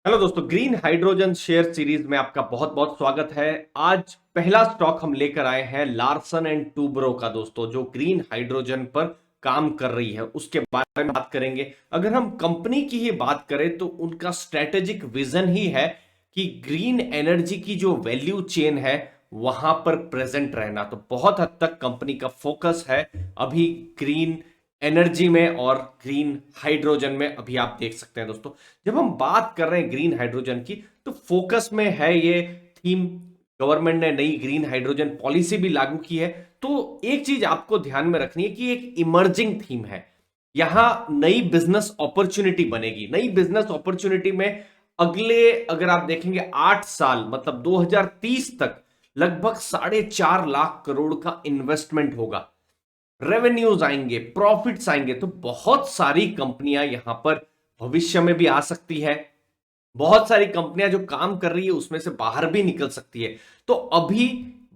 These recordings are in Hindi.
हेलो दोस्तों, ग्रीन हाइड्रोजन शेयर सीरीज में आपका बहुत बहुत स्वागत है। आज पहला स्टॉक हम लेकर आए हैं लार्सन एंड टूब्रो का दोस्तों, जो ग्रीन हाइड्रोजन पर काम कर रही है उसके बारे में बात करेंगे। अगर हम कंपनी की ही बात करें तो उनका स्ट्रेटेजिक विजन ही है कि ग्रीन एनर्जी की जो वैल्यू चेन है वहां पर प्रेजेंट रहना। तो बहुत हद तक कंपनी का फोकस है अभी ग्रीन एनर्जी में और ग्रीन हाइड्रोजन में। अभी आप देख सकते हैं दोस्तों, जब हम बात कर रहे हैं ग्रीन हाइड्रोजन की तो फोकस में है ये थीम। गवर्नमेंट ने नई ग्रीन हाइड्रोजन पॉलिसी भी लागू की है। तो एक चीज आपको ध्यान में रखनी है कि एक इमर्जिंग थीम है। यहां नई बिजनेस अपॉर्चुनिटी बनेगी। नई बिजनेस अपॉर्चुनिटी में अगले अगर आप देखेंगे 8 साल मतलब 2030 तक लगभग 4.5 लाख करोड़ का इन्वेस्टमेंट होगा। रेवेन्यूज आएंगे, प्रॉफिट्स आएंगे। तो बहुत सारी कंपनियां यहां पर भविष्य में भी आ सकती है। बहुत सारी कंपनियां जो काम कर रही है उसमें से बाहर भी निकल सकती है। तो अभी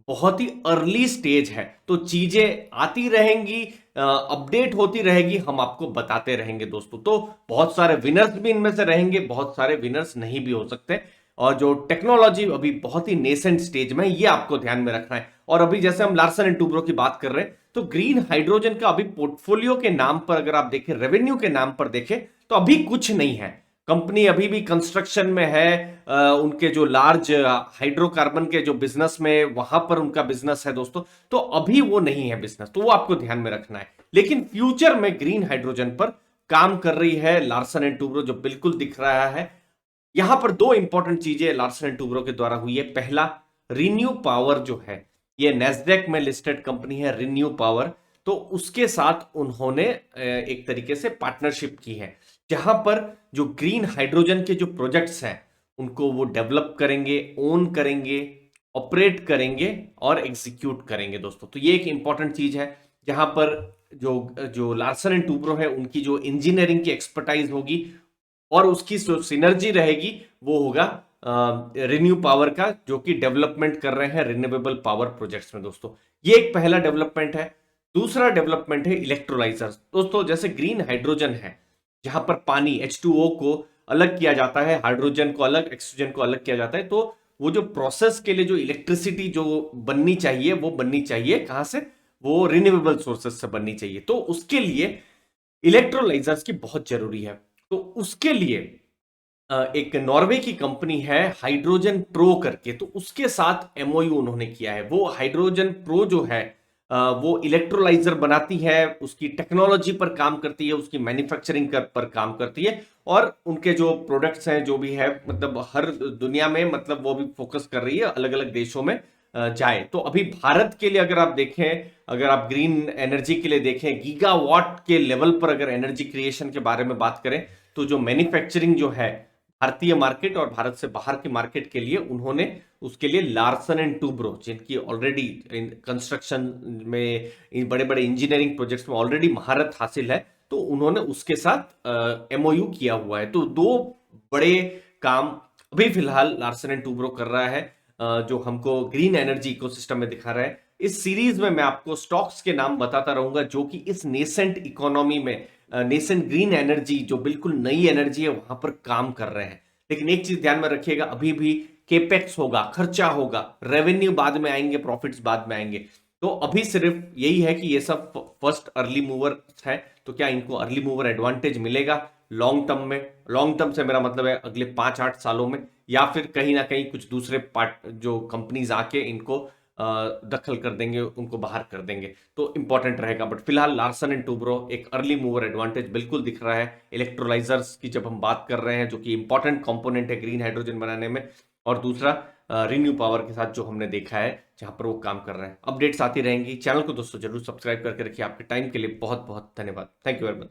बहुत ही अर्ली स्टेज है, तो चीजें आती रहेंगी, अपडेट होती रहेगी, हम आपको बताते रहेंगे दोस्तों। तो बहुत सारे विनर्स भी इनमें से रहेंगे, बहुत सारे विनर्स नहीं भी हो सकते। और जो टेक्नोलॉजी अभी बहुत ही नेसेंट स्टेज में है, ये आपको ध्यान में रखना है। और अभी जैसे हम लार्सन एंड टूब्रो की बात कर रहे हैं, तो ग्रीन हाइड्रोजन का अभी पोर्टफोलियो के नाम पर अगर आप देखें, रेवेन्यू के नाम पर देखें, तो अभी कुछ नहीं है। कंपनी अभी भी कंस्ट्रक्शन में है। उनके जो लार्ज हाइड्रोकार्बन के जो बिजनेस में वहां पर उनका बिजनेस है दोस्तों। तो अभी वो नहीं है बिजनेस, तो वो आपको ध्यान में रखना है। लेकिन फ्यूचर में ग्रीन हाइड्रोजन पर काम कर रही है लार्सन एंड टूब्रो, जो बिल्कुल दिख रहा है। यहां पर दो इंपॉर्टेंट चीजें लार्सन एंड टूब्रो के द्वारा हुई है। पहला, रिन्यू पावर जो है, ये नेस्डेक में लिस्टेड कंपनी है रिन्यू पावर। तो उसके साथ उन्होंने एक तरीके से पार्टनरशिप की है, जहां पर जो ग्रीन हाइड्रोजन के जो प्रोजेक्ट्स हैं उनको वो डेवलप करेंगे, ओन करेंगे, ऑपरेट करेंगे और एग्जीक्यूट करेंगे दोस्तों। तो ये एक इंपॉर्टेंट चीज है, जहां पर जो जो लार्सन एंड टूब्रो है उनकी जो इंजीनियरिंग की एक्सपर्टाइज होगी और उसकी जो सिनर्जी रहेगी वो होगा रिन्यू पावर का, जो कि डेवलपमेंट कर रहे हैं रिन्यूएबल पावर प्रोजेक्ट्स में दोस्तों। ये एक पहला डेवलपमेंट है। दूसरा डेवलपमेंट है इलेक्ट्रोलाइजर्स दोस्तों। जैसे ग्रीन हाइड्रोजन है, जहां पर पानी H2O को अलग किया जाता है, हाइड्रोजन को अलग, ऑक्सीजन को अलग किया जाता है। तो वो जो प्रोसेस के लिए जो इलेक्ट्रिसिटी जो बननी चाहिए वो बननी चाहिए कहां से? वो रिन्यूएबल सोर्सेज से बननी चाहिए। तो उसके लिए इलेक्ट्रोलाइजर्स की बहुत जरूरी है। तो उसके लिए एक नॉर्वे की कंपनी है हाइड्रोजन प्रो करके, तो उसके साथ एमओयू उन्होंने किया है। वो हाइड्रोजन प्रो जो है वो इलेक्ट्रोलाइजर बनाती है, उसकी टेक्नोलॉजी पर काम करती है, उसकी मैन्युफैक्चरिंग पर काम करती है। और उनके जो प्रोडक्ट्स हैं जो भी है, मतलब हर दुनिया में, मतलब वो भी फोकस कर रही है अलग अलग देशों में जाए। तो अभी भारत के लिए अगर आप देखें, अगर आप ग्रीन एनर्जी के लिए देखें, गीगावाट के लेवल पर अगर एनर्जी क्रिएशन के बारे में बात करें, तो जो मैन्युफैक्चरिंग जो है भारतीय मार्केट और भारत से बाहर के मार्केट के लिए, उन्होंने उसके लिए लार्सन एंड टूब्रो, जिनकी ऑलरेडी कंस्ट्रक्शन में, इन बड़े बड़े इंजीनियरिंग प्रोजेक्ट्स में ऑलरेडी महारत हासिल है, तो उन्होंने उसके साथ एमओयू किया हुआ है। तो दो बड़े काम अभी फिलहाल लार्सन एंड टूब्रो कर रहा है, जो हमको ग्रीन एनर्जी इकोसिस्टम में दिखा रहा है। इस सीरीज में मैं आपको स्टॉक्स के नाम बताता रहूंगा जो कि इस नेसेंट इकोनॉमी में, नेसेंट ग्रीन एनर्जी, जो बिल्कुल नई एनर्जी है, वहां पर काम कर रहे हैं। लेकिन एक चीज ध्यान में रखिएगा, अभी भी केपेक्स होगा, खर्चा होगा, रेवेन्यू बाद में आएंगे, प्रॉफिट्स बाद में आएंगे। तो अभी सिर्फ यही है कि ये सब फर्स्ट अर्ली मूवर है। तो क्या इनको अर्ली मूवर एडवांटेज मिलेगा लॉन्ग टर्म में? लॉन्ग टर्म से मेरा मतलब है अगले 5-8 सालों में, या फिर कहीं ना कहीं कुछ दूसरे पार्ट जो कंपनीज आके इनको दखल कर देंगे, उनको बाहर कर देंगे, तो इंपॉर्टेंट रहेगा। बट फिलहाल लार्सन एंड टूब्रो एक अर्ली मूवर एडवांटेज बिल्कुल दिख रहा है इलेक्ट्रोलाइजर्स की जब हम बात कर रहे हैं, जो कि इंपॉर्टेंट कंपोनेंट है ग्रीन हाइड्रोजन बनाने में। और दूसरा रिन्यू पावर के साथ जो हमने देखा है, जहां पर वो काम कर रहे हैं। अपडेट्स आती रहेंगी। चैनल को दोस्तों जरूर सब्सक्राइब करके रखिए। आपके टाइम के लिए बहुत बहुत धन्यवाद। Thank you very much.